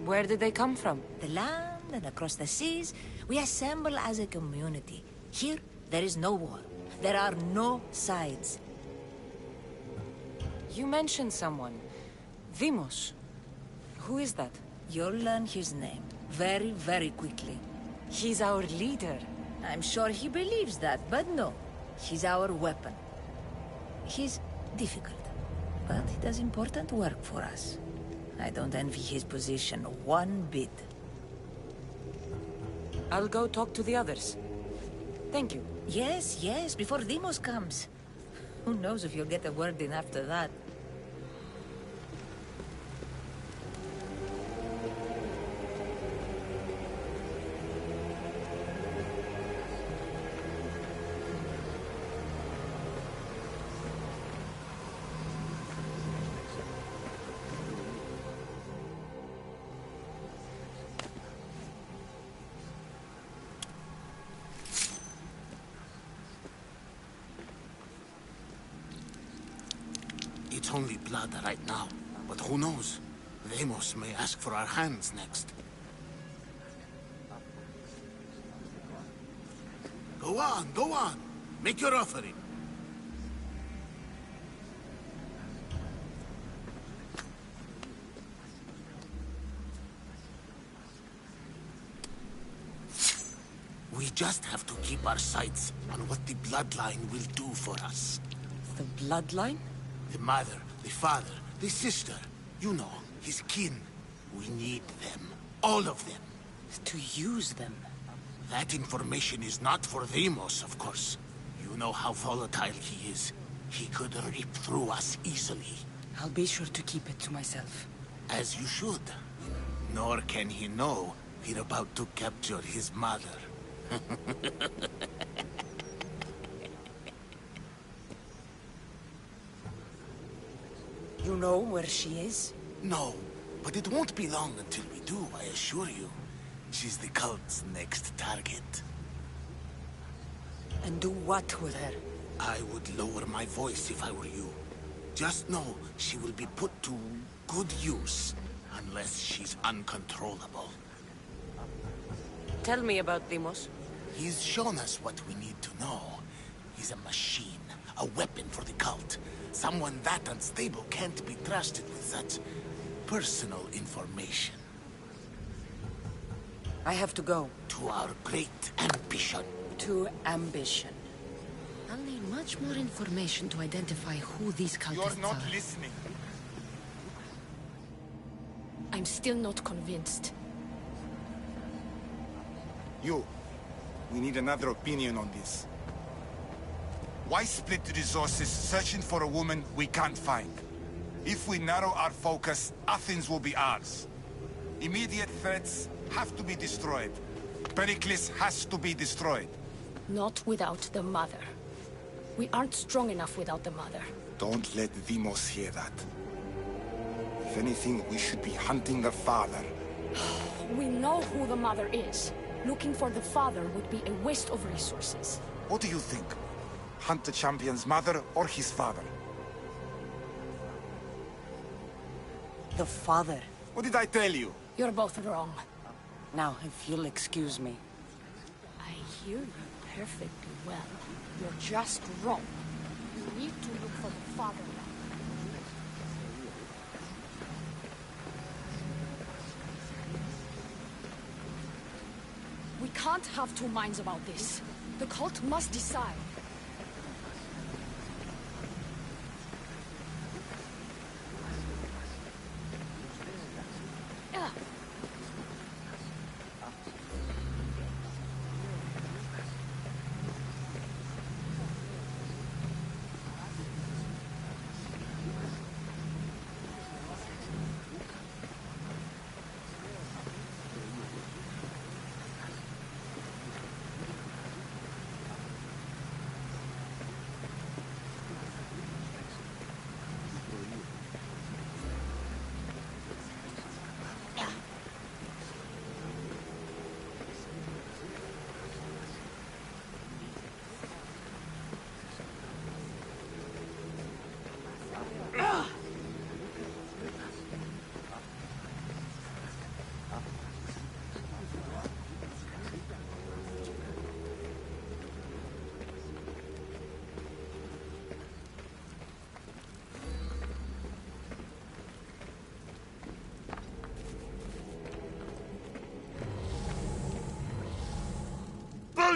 Where did they come from? The land and across the seas, we assemble as a community. Here, there is no war. There are no sides. You mentioned someone. Vimos. Who is that? You'll learn his name very, very quickly. He's our leader. I'm sure he believes that, but no. He's our weapon. He's difficult, but he does important work for us. I don't envy his position one bit. I'll go talk to the others. Thank you. Yes, yes, before Demos comes. Who knows if you'll get a word in after that. It's only blood right now, but who knows? Vemos may ask for our hands next. Go on, go on. Make your offering. We just have to keep our sights on what the bloodline will do for us. The bloodline? The mother, the father, the sister. You know, his kin. We need them. All of them. To use them. That information is not for Demos, of course. You know how volatile he is. He could rip through us easily. I'll be sure to keep it to myself. As you should. Nor can he know we're about to capture his mother. You know where she is? No, but it won't be long until we do, I assure you. She's the cult's next target. And do what with her? I would lower my voice if I were you. Just know she will be put to good use, unless she's uncontrollable. Tell me about Demos. He's shown us what we need to know. He's a machine, a weapon for the cult. Someone that unstable can't be trusted with such personal information. I have to go. To our great ambition. To ambition. I'll need much more information to identify who these cultists are. You're not listening. I'm still not convinced. We need another opinion on this. Why split the resources searching for a woman we can't find? If we narrow our focus, Athens will be ours. Immediate threats have to be destroyed. Pericles has to be destroyed. Not without the mother. We aren't strong enough without the mother. Don't let Demos hear that. If anything, we should be hunting the father. We know who the mother is. Looking for the father would be a waste of resources. What do you think? Hunt the champion's mother or his father? The father. What did I tell you? You're both wrong. Now, if you'll excuse me. I hear you perfectly well. You're just wrong. You need to look for the father now. We can't have two minds about this. The cult must decide. Yeah.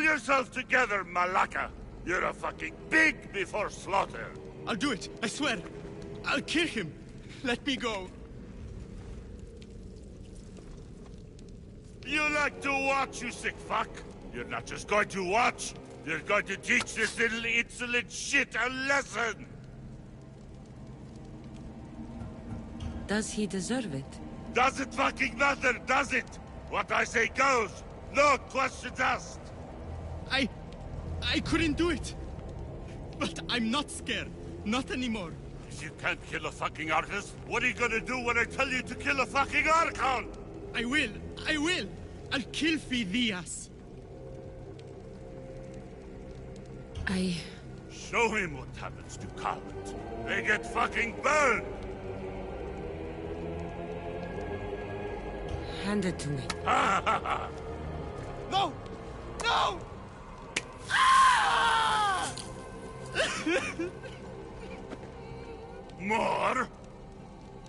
yourself together, Malaka! You're a fucking pig before slaughter! I'll do it, I swear! I'll kill him! Let me go! You like to watch, you sick fuck? You're not just going to watch, you're going to teach this little insolent shit a lesson! Does he deserve it? Does it fucking matter, does it? What I say goes! No questions asked! I couldn't do it! But I'm not scared. Not anymore. If you can't kill a fucking artist, what are you gonna do when I tell you to kill a fucking Archon? I will! I'll kill Phidias! Show him what happens to cowards. They get fucking burned! Hand it to me. Ha ha ha! No! No! Ah! More?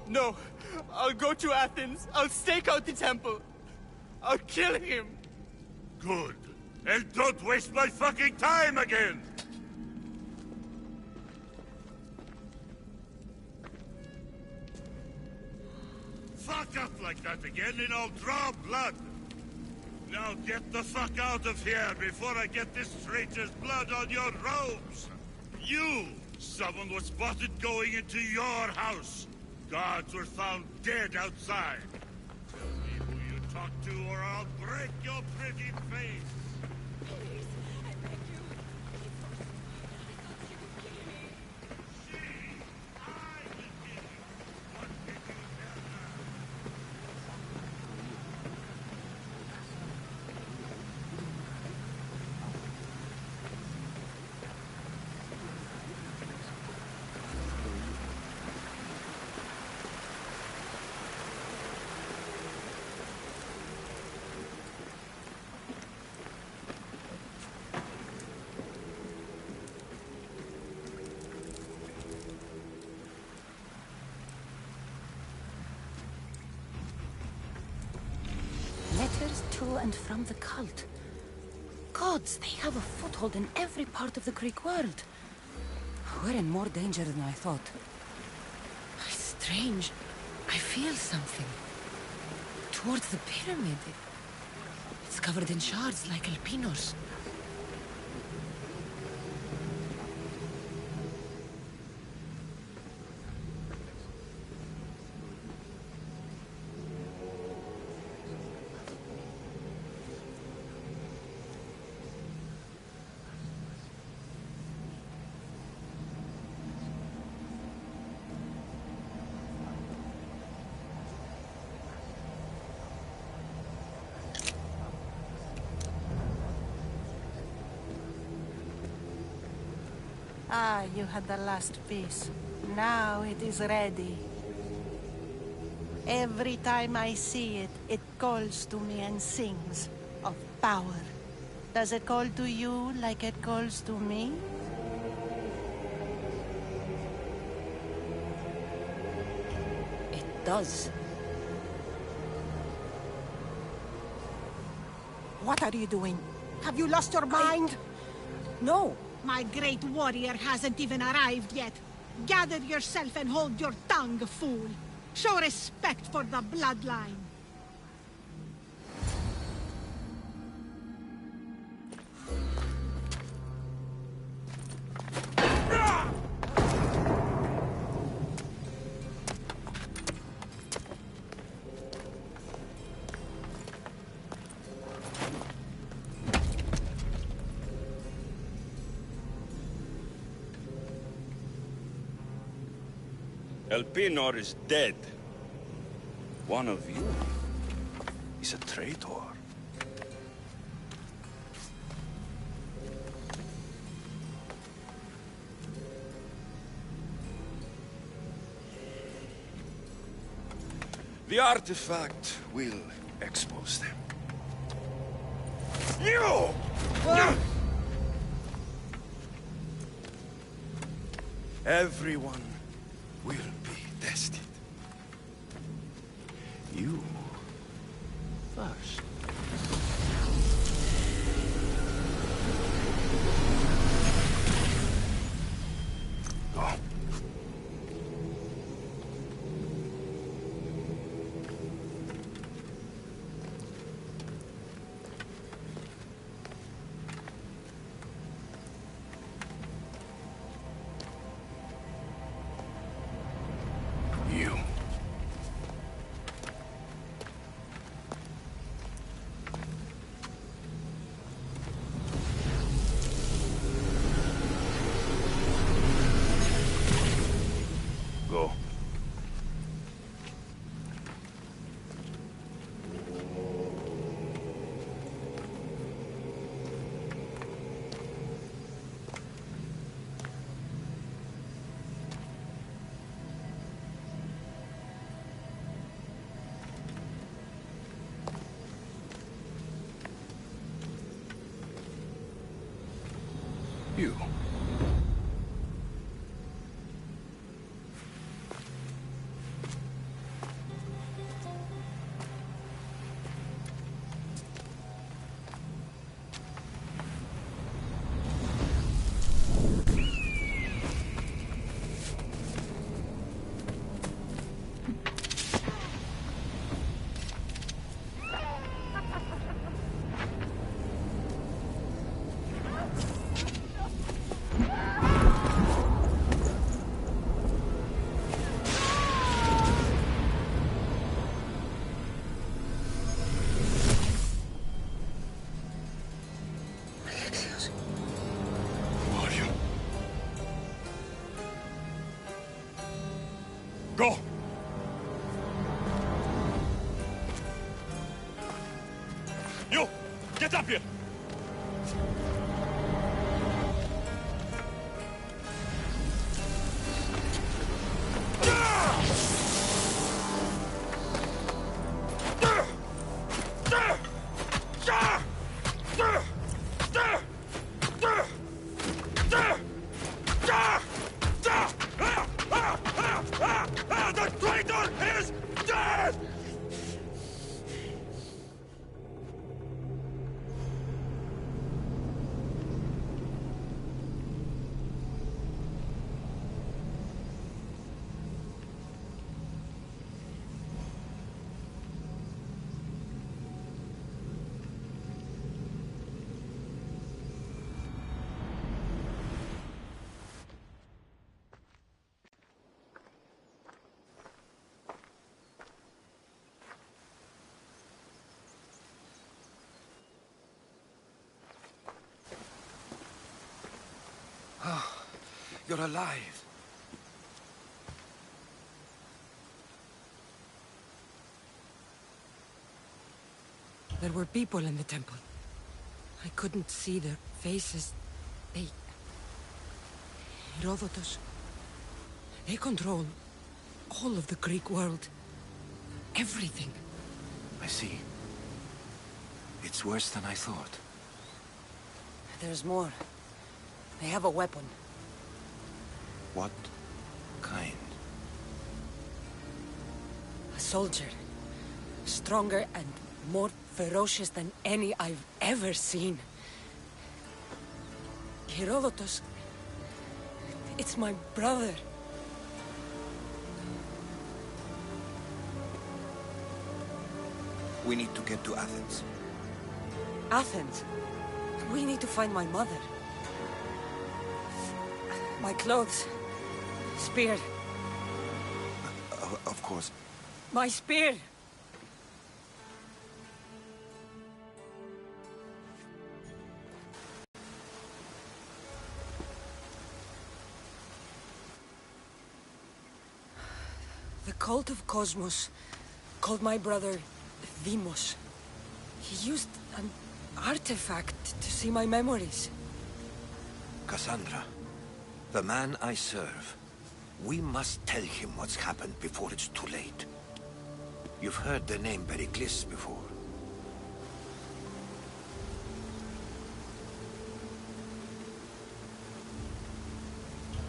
No. I'll go to Athens. I'll stake out the temple. I'll kill him. Good. And don't waste my fucking time again! Fuck up like that again and I'll draw blood! Now get the fuck out of here before I get this traitor's blood on your robes! You! Someone was spotted going into your house! Guards were found dead outside! Tell me who you talked to or I'll break your pretty face! Please, I beg you. Letters to and from the cult. Gods, they have a foothold in every part of the Greek world. We're in more danger than I thought. Strange. I feel something. Towards the pyramid. It's covered in shards like Alpinos. Ah, you had the last piece. Now it is ready. Every time I see it, it calls to me and sings of power. Does it call to you like it calls to me? It does. What are you doing? Have you lost your mind? No. My great warrior hasn't even arrived yet. Gather yourself and hold your tongue, fool. Show respect for the bloodline. Elpinor is dead. One of you is a traitor. The artifact will expose them. You! Everyone will be tested. You first. Go! You! Get up here! The traitor is dead! Oh, you're alive. There were people in the temple. I couldn't see their faces. They... Herodotus. They control all of the Greek world. Everything. I see. It's worse than I thought. There's more. They have a weapon. What kind? A soldier. Stronger and more ferocious than any I've ever seen. Herodotus... It's my brother. We need to get to Athens. Athens? We need to find my mother. My clothes. Spear. Of course. My spear! The cult of Cosmos called my brother Deimos. He used an artifact to see my memories. Cassandra, the man I serve. We must tell him what's happened before it's too late. You've heard the name Pericles before.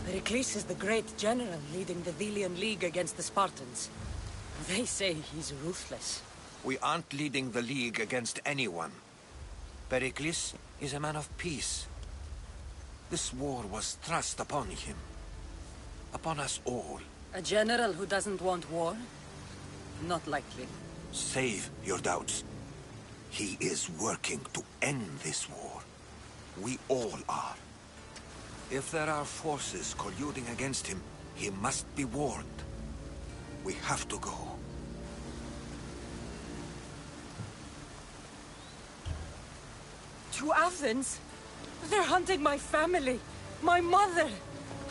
Pericles is the great general leading the Delian League against the Spartans. They say he's ruthless. We aren't leading the League against anyone. Pericles is a man of peace. This war was thrust upon him. Upon us all. A general who doesn't want war? Not likely. Save your doubts. He is working to end this war. We all are. If there are forces colluding against him, he must be warned. We have to go. To Athens? They're hunting my family. My mother.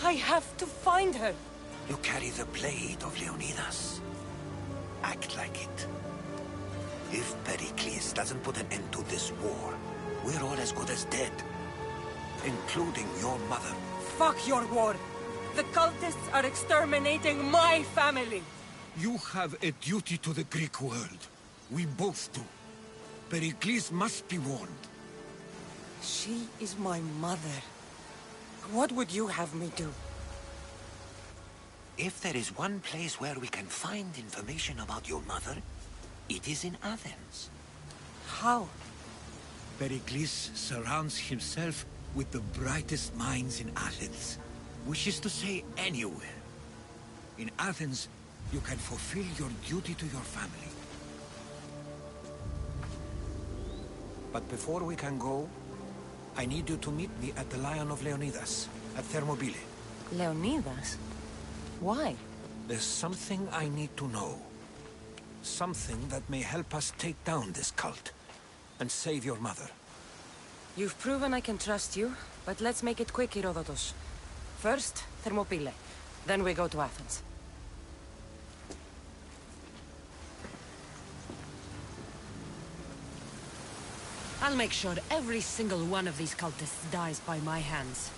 I have to find her. You carry the blade of Leonidas. Act like it. If Pericles doesn't put an end to this war, we're all as good as dead. Including your mother. Fuck your war. The cultists are exterminating my family. You have a duty to the Greek world. We both do. Pericles must be warned. She is my mother. What would you have me do? If there is one place where we can find information about your mother, it is in Athens. How? Pericles surrounds himself with the brightest minds in Athens. Wishes to say anywhere. In Athens, you can fulfill your duty to your family. But before we can go, I need you to meet me at the Lion of Leonidas, at Thermopylae. Leonidas? Why? There's something I need to know. Something that may help us take down this cult, and save your mother. You've proven I can trust you, but let's make it quick, Herodotus. First, Thermopylae. Then we go to Athens. I'll make sure every single one of these cultists dies by my hands.